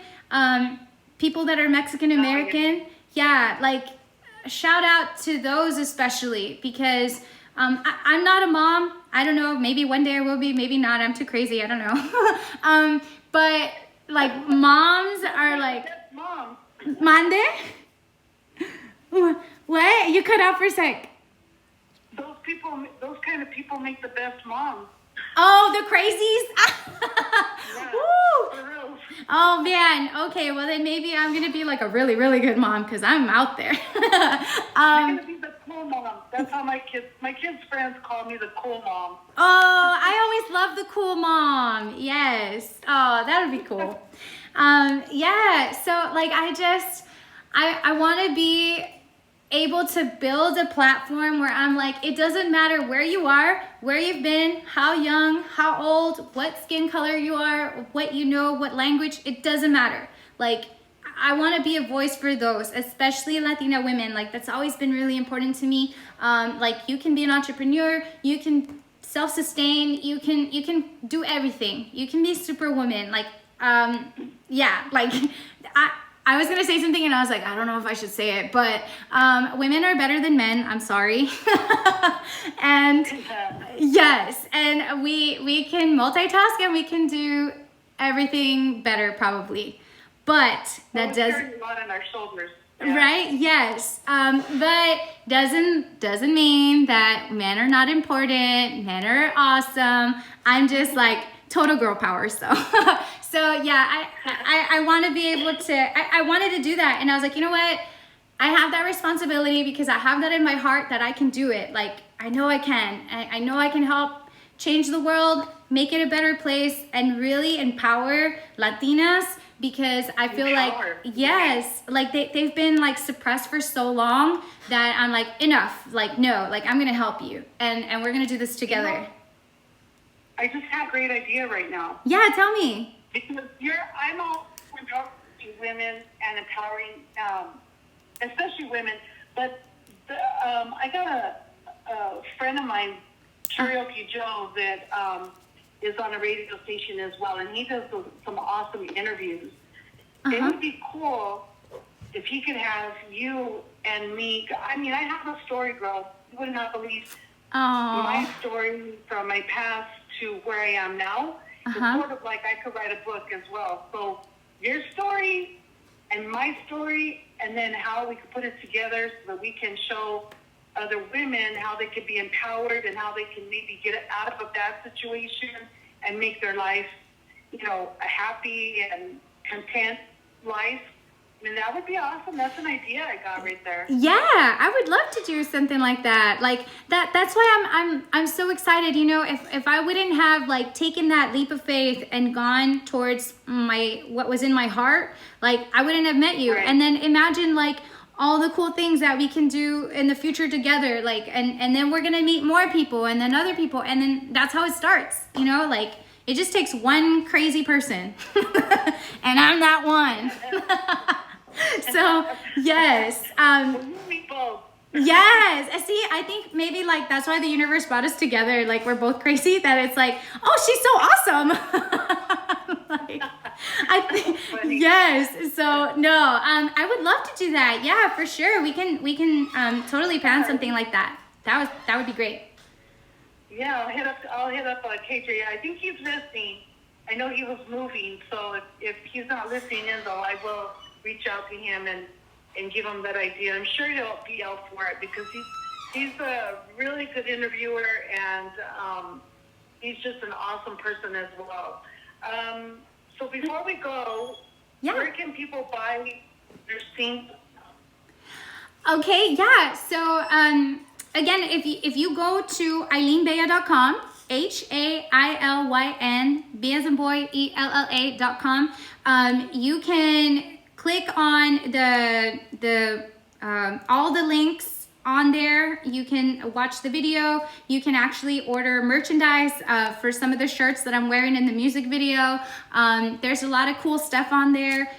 people that are Mexican American, yeah, like, shout out to those especially, because I'm not a mom. I don't know, maybe one day I will be, maybe not. I'm too crazy, I don't know. But like, moms are like, Mom. Mande? What? You cut out for a sec. Those kind of people make the best moms. Oh, the crazies? Yeah, Woo! for real. Oh man, okay, well then maybe I'm gonna be like a really, really good mom, because I'm out there. You're gonna be the cool mom. That's how my kids' friends call me, the cool mom. Oh, I always love the cool mom. Yes. Oh, that would be cool. Yeah, so like, I want to be able to build a platform where I'm like, it doesn't matter where you are, where you've been, how young, how old, what skin color you are, what you know, what language, it doesn't matter. Like, I want to be a voice for those, especially Latina women. Like, that's always been really important to me. Like, you can be an entrepreneur, you can self-sustain, you can do everything. You can be superwoman. Like, yeah, like, I was gonna say something and I was like, I don't know if I should say it, but women are better than men. I'm sorry. And yes, and we can multitask and we can do everything better probably. But that does, carry a lot on our shoulders. Yeah. right? Yes. But doesn't mean that men are not important. Men are awesome. I'm just like total girl power. So so yeah, I want to be able to, I wanted to do that, and I was like, you know what? I have that responsibility because I have that in my heart that I can do it. Like, I know I can. I know I can help change the world, make it a better place, and really empower Latinas, because I feel like, yes, like they've been like suppressed for so long that I'm like, enough. Like, no, like, I'm gonna help you, and we're gonna do this together. You know, I just have a great idea right now. Yeah, tell me. Because I'm all for empowering women and empowering, especially women. But I got a friend of mine, Karaoke Joe, that is on a radio station as well, and he does some awesome interviews. It would be cool if he could have you and me. I mean, I have a story, girl. You would not believe my story from my past to where I am now. It's sort of like I could write a book as well. So your story and my story, and then how we could put it together so that we can show other women how they can be empowered and how they can maybe get out of a bad situation and make their life, you know, a happy and content life. I mean, that would be awesome. That's an idea I got right there. Yeah, I would love to do something like that. Like that's why I'm so excited. You know, if I wouldn't have like taken that leap of faith and gone towards what was in my heart, like, I wouldn't have met you. Right. And then imagine like all the cool things that we can do in the future together. Like, and then we're gonna meet more people, and then other people, and then that's how it starts. You know, like, it just takes one crazy person, and I'm that one. So yes, yes. See, I think maybe like that's why the universe brought us together. Like, we're both crazy. That it's like, oh, she's so awesome. Like, I think yes. So no, I would love to do that. Yeah, for sure. We can totally plan something like that. That would be great. Yeah, I'll hit up KJ. I think he's listening. I know he was moving, so if he's not listening in, though, I will reach out to him and give him that idea. I'm sure he'll be out for it, because he's a really good interviewer, and he's just an awesome person as well. So before we go, where can people buy their scenes? Okay, yeah. So again, if you go to eileenbella.com, HAILYN, B as in boy, ELLA.com, you can click on the all the links on there. You can watch the video. You can actually order merchandise for some of the shirts that I'm wearing in the music video. There's a lot of cool stuff on there.